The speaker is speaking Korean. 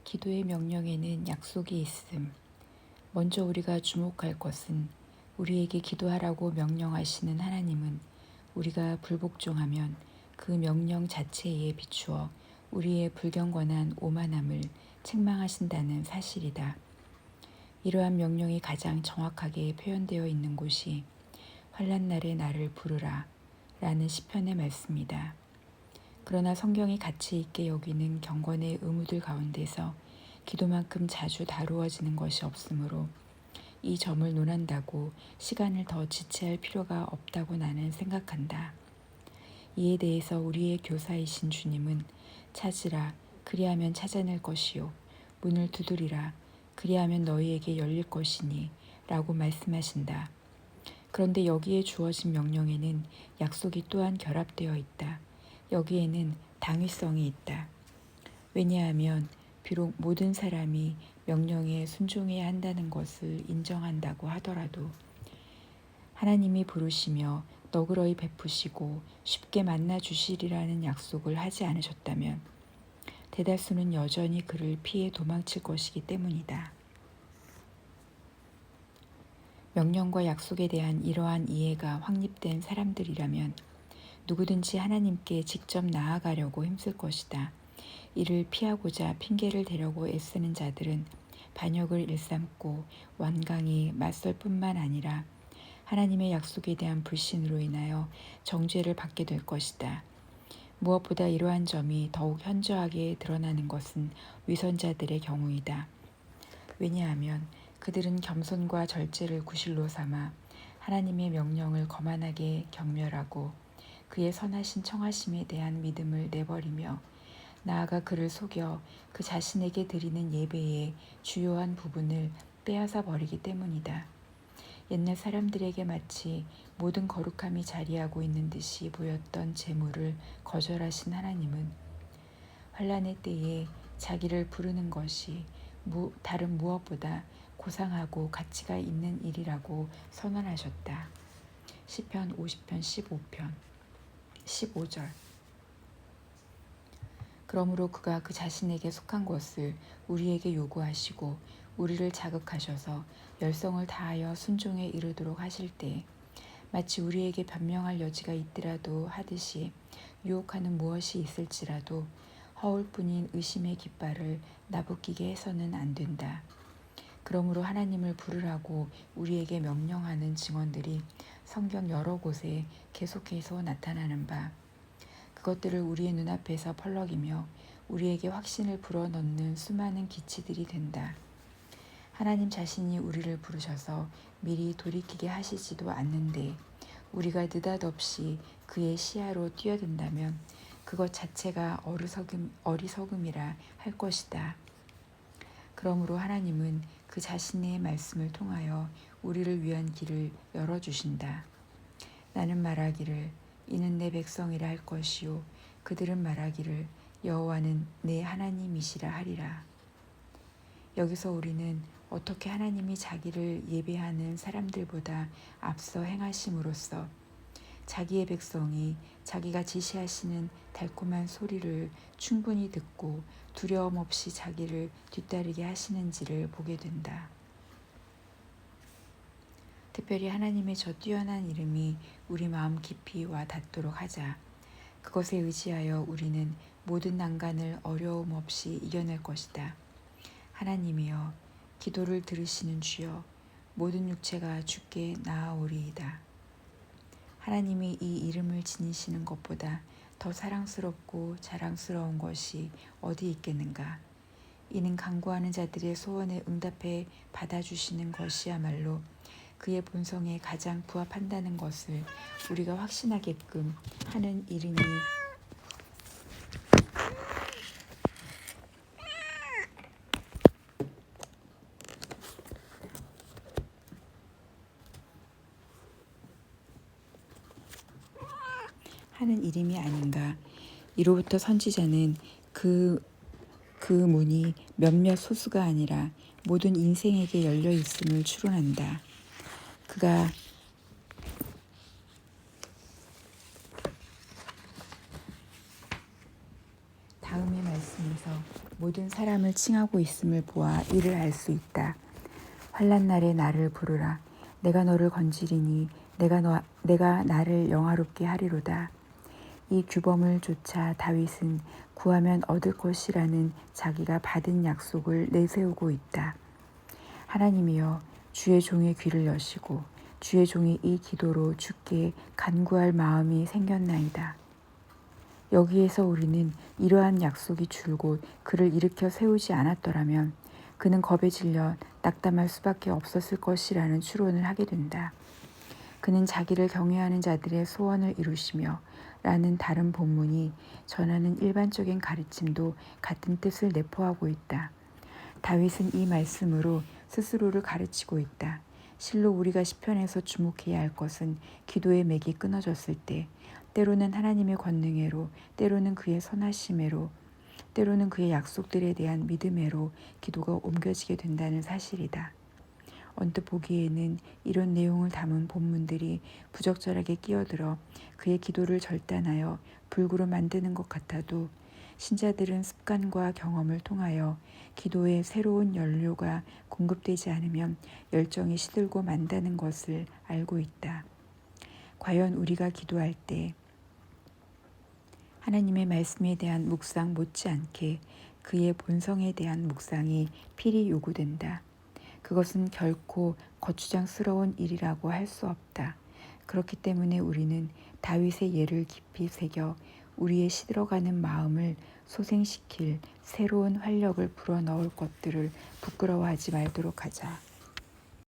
기도의 명령에는 약속이 있음. 먼저 우리가 주목할 것은 우리에게 기도하라고 명령하시는 하나님은 우리가 불복종하면 그 명령 자체에 비추어 우리의 불경건한 오만함을 책망하신다는 사실이다. 이러한 명령이 가장 정확하게 표현되어 있는 곳이 환난 날에 나를 부르라 라는 시편의 말씀이다. 그러나 성경이 가치 있게 여기는 경건의 의무들 가운데서 기도만큼 자주 다루어지는 것이 없으므로 이 점을 논한다고 시간을 더 지체할 필요가 없다고 나는 생각한다. 이에 대해서 우리의 교사이신 주님은 찾으라 그리하면 찾아낼 것이요 문을 두드리라 그리하면 너희에게 열릴 것이니 라고 말씀하신다. 그런데 여기에 주어진 명령에는 약속이 또한 결합되어 있다. 여기에는 당위성이 있다. 왜냐하면 비록 모든 사람이 명령에 순종해야 한다는 것을 인정한다고 하더라도 하나님이 부르시며 너그러이 베푸시고 쉽게 만나 주시리라는 약속을 하지 않으셨다면 대다수는 여전히 그를 피해 도망칠 것이기 때문이다. 명령과 약속에 대한 이러한 이해가 확립된 사람들이라면 누구든지 하나님께 직접 나아가려고 힘쓸 것이다. 이를 피하고자 핑계를 대려고 애쓰는 자들은 반역을 일삼고 완강히 맞설 뿐만 아니라 하나님의 약속에 대한 불신으로 인하여 정죄를 받게 될 것이다. 무엇보다 이러한 점이 더욱 현저하게 드러나는 것은 위선자들의 경우이다. 왜냐하면 그들은 겸손과 절제를 구실로 삼아 하나님의 명령을 거만하게 경멸하고 그의 선하신 청하심에 대한 믿음을 내버리며 나아가 그를 속여 그 자신에게 드리는 예배의 주요한 부분을 빼앗아 버리기 때문이다. 옛날 사람들에게 마치 모든 거룩함이 자리하고 있는 듯이 보였던 재물을 거절하신 하나님은 환난의 때에 자기를 부르는 것이 다른 무엇보다 고상하고 가치가 있는 일이라고 선언하셨다. 시편 50편 15편 15절. 그러므로 그가 그 자신에게 속한 것을 우리에게 요구하시고 우리를 자극하셔서 열성을 다하여 순종에 이르도록 하실 때 마치 우리에게 변명할 여지가 있더라도 하듯이 유혹하는 무엇이 있을지라도 허울뿐인 의심의 깃발을 나부끼게 해서는 안 된다. 그러므로 하나님을 부르라고 우리에게 명령하는 증언들이 성경 여러 곳에 계속해서 나타나는 바 그것들을 우리의 눈앞에서 펄럭이며 우리에게 확신을 불어넣는 수많은 기치들이 된다. 하나님 자신이 우리를 부르셔서 미리 돌이키게 하시지도 않는데 우리가 느닷없이 그의 시야로 뛰어든다면 그것 자체가 어리석음이라 할 것이다. 그러므로 하나님은 그 자신의 말씀을 통하여 우리를 위한 길을 열어주신다. 나는 말하기를 이는 내 백성이라 할 것이요 그들은 말하기를 여호와는 내 하나님이시라 하리라. 여기서 우리는 어떻게 하나님이 자기를 예배하는 사람들보다 앞서 행하심으로써 자기의 백성이 자기가 지시하시는 달콤한 소리를 충분히 듣고 두려움 없이 자기를 뒤따르게 하시는지를 보게 된다. 특별히 하나님의 저 뛰어난 이름이 우리 마음 깊이 와 닿도록 하자. 그것에 의지하여 우리는 모든 난간을 어려움 없이 이겨낼 것이다. 하나님이여 기도를 들으시는 주여 모든 육체가 주께 나아오리이다. 하나님이 이 이름을 지니시는 것보다 더 사랑스럽고 자랑스러운 것이 어디 있겠는가. 이는 간구하는 자들의 소원에 응답해 받아주시는 것이야말로 그의 본성에 가장 부합한다는 것을 우리가 확신하게끔 하는 이름이 아닌가. 이로부터 선지자는 그 문이 몇몇 소수가 아니라 모든 인생에게 열려 있음을 추론한다. 그가 다음의 말씀에서 모든 사람을 칭하고 있음을 보아 이를 알 수 있다. 환난 날에 나를 부르라. 내가 너를 건지리니 내가 나를 영화롭게 하리로다. 이 규범을 조차 다윗은 구하면 얻을 것이라는 자기가 받은 약속을 내세우고 있다. 하나님이여, 주의 종의 귀를 여시고 주의 종이 이 기도로 주께 간구할 마음이 생겼나이다. 여기에서 우리는 이러한 약속이 줄곧 그를 일으켜 세우지 않았더라면 그는 겁에 질려 낙담할 수밖에 없었을 것이라는 추론을 하게 된다. 그는 자기를 경외하는 자들의 소원을 이루시며 라는 다른 본문이 전하는 일반적인 가르침도 같은 뜻을 내포하고 있다. 다윗은 이 말씀으로 스스로를 가르치고 있다. 실로 우리가 시편에서 주목해야 할 것은 기도의 맥이 끊어졌을 때 때로는 하나님의 권능애로, 때로는 그의 선하심애로, 때로는 그의 약속들에 대한 믿음애로 기도가 옮겨지게 된다는 사실이다. 언뜻 보기에는 이런 내용을 담은 본문들이 부적절하게 끼어들어 그의 기도를 절단하여 불구로 만드는 것 같아도 신자들은 습관과 경험을 통하여 기도에 새로운 연료가 공급되지 않으면 열정이 시들고 만다는 것을 알고 있다. 과연 우리가 기도할 때 하나님의 말씀에 대한 묵상 못지않게 그의 본성에 대한 묵상이 필히 요구된다. 그것은 결코 거추장스러운 일이라고 할 수 없다. 그렇기 때문에 우리는 다윗의 예를 깊이 새겨 우리의 시들어가는 마음을 소생시킬 새로운 활력을 불어넣을 것들을 부끄러워하지 말도록 하자.